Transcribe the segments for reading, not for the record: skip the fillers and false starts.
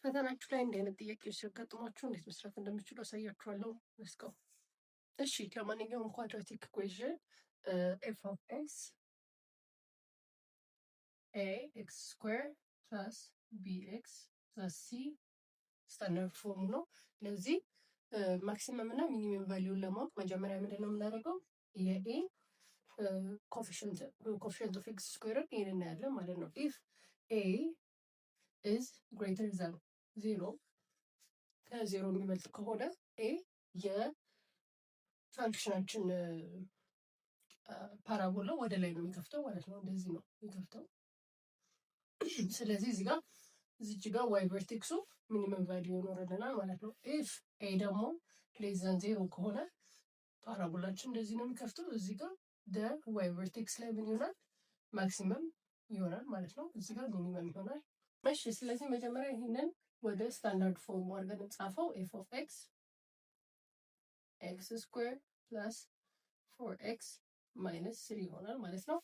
ፈተናችሁ ላይ እንዲህ አይነት ጥያቄዎች ሲያጋጥሟችሁ እንዴት መስራት እንደምችሉ አሳያችኋለሁ። መስቀው እሺ። ለማንኛውም ኳድራቲክ ኢኩዌሽን ኤፍ ኦፍ ኤክስ ኤ ኤክስ ስኩዌር ፕላስ ቢ ኤክስ ፕላስ ሲ ስታንዳርድ ፎርም ነው። ለዚህ ማክሲመም እና ሚኒመም ቫሊዩን ለማወቅ መጀመሪያ ምንድን ነው የምናደርገው? የኤ ኮፊሽንት ኦፍ ኤክስ ስኩዌርን ይህን እናያለን ማለት ነው። ኢፍ ኤ ኢዝ ግሬተር ዛን ዜሮ ከዜሮ የሚበልጥ ከሆነ ኤ የፋንክሽናችን ፓራቦላ ወደ ላይ ነው የሚከፍተው ማለት ነው። እንደዚህ ነው የሚከፍተው። ስለዚህ እዚች ጋር ዋይ ቨርቴክሱ ሚኒመም ቫሊዩ ይኖረልናል ማለት ነው። ኢፍ ኤ ደግሞ ሌስ ዛን ዜሮ ከሆነ ፓራቦላችን እንደዚህ ነው የሚከፍተው። እዚህ ጋር ዋይ ቨርቴክስ ላይ ምን ይሆናል? ማክሲመም ይሆናል ማለት ነው። እዚህ ጋር ሚኒመም ይሆናል። እሺ፣ ስለዚህ መጀመሪያ ይህንን ወደ ስታንዳርድ ፎርም አድርገን ጻፈው። ኤፍ ኦፍ ኤክስ ኤክስ ስኩዌር ፕላስ 4x ማይነስ 3 ይሆናል ማለት ነው።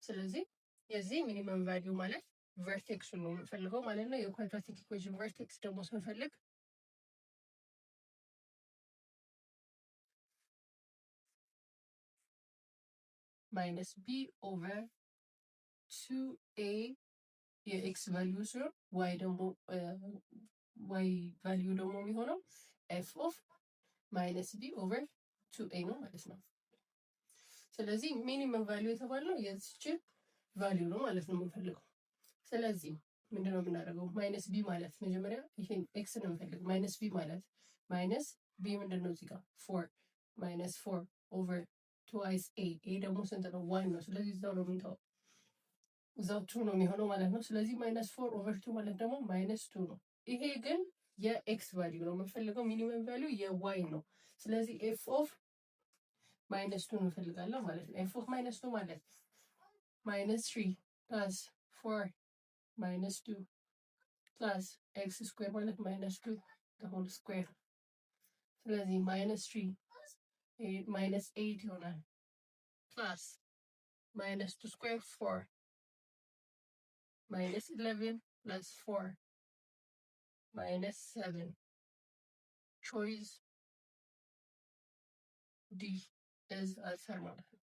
ስለዚህ የዚህ ሚኒመም ቫሊዩ ማለት ቨርቴክሱን ነው የምንፈልገው ማለት ነው። የኳድራቲክ ኢኩዌሽን ቨርቴክስ ደግሞ ስንፈልግ ማይነስ ቢ ኦቨር 2a የኤክስ ቫሊዩ ሲሆን ዋይ ቫሊዩ ደግሞ የሚሆነው ኤፍ ኦፍ ማይነስ ቢ ኦቨር 2a ነው ማለት ነው። ስለዚህ ሚኒመም ቫሊዩ የተባለው የዚች ቫሊዩ ነው ማለት ነው የምንፈልገው። ስለዚህ ምንድነው የምናደርገው? ማይነስ ቢ ማለት መጀመሪያ ይሄን ኤክስ ነው የምንፈልገው። ማይነስ ቢ ማለት ማይነስ ቢ ምንድነው? እዚህ ጋር 4 ማይነስ 4 ኦቨር ትዋይስ ኤ ደግሞ ስንት ነው? 1 ነው። ስለዚህ እዛው ነው የምንተው፣ እዛው 2 ነው የሚሆነው ማለት ነው። ስለዚህ ማይነስ 4 ኦቨር 2 ማለት ደግሞ ማይነስ 2 ነው። ይሄ ግን የኤክስ ቫሊዩ ነው የምንፈልገው። ሚኒመም ቫሊዩ የዋይ ነው። ስለዚህ ኤፍ ኦፍ ማይነስ 2 እንፈልጋለን ማለት ነው። ኤፍ ኦፍ ማይነስ 2 ማለት ማይነስ 3 ፕላስ 4 ማይነስ 2 ፕላስ ኤክስ ስኩዌር ማለት ማይነስ 2 ሆል ስኩዌር። ስለዚህ ማይነስ 3 ማይነስ 8 ይሆናል ፕላስ ማይነስ 2 ስኩዌር 4 ማይነስ 11 ፕላስ 4 ማይነስ 7 ቾይስ ዲ is answer ማለት ነው።